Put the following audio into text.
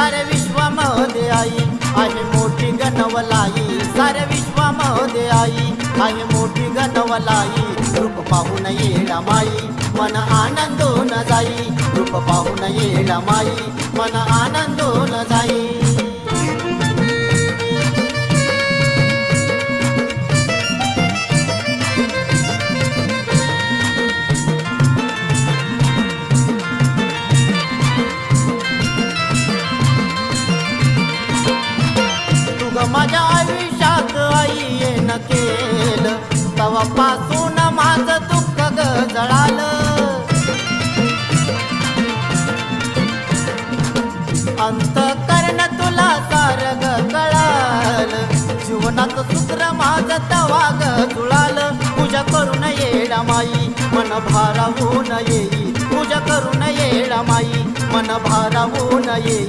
साऱ्या विश्वामध्ये आई आहे मोठी गणवलाई, साऱ्या विश्वामध्ये आई आहे मोठी गणवलाई. रूप पाहून येडा माई मन आनंदून जाई, रूप पाहून येडा माई मन आनंदून जाई. माझ्या आयुष्यात आईने केलं तेव्हापासून माझं दुःख जळालं. अंतःकरण तुला सारं कळालं, जीवनात सूत्र माझं तवा जुळालं. पूजा करून येडा माई मन भारावून येई, पूजा करून येडा माई मन भारावून येई.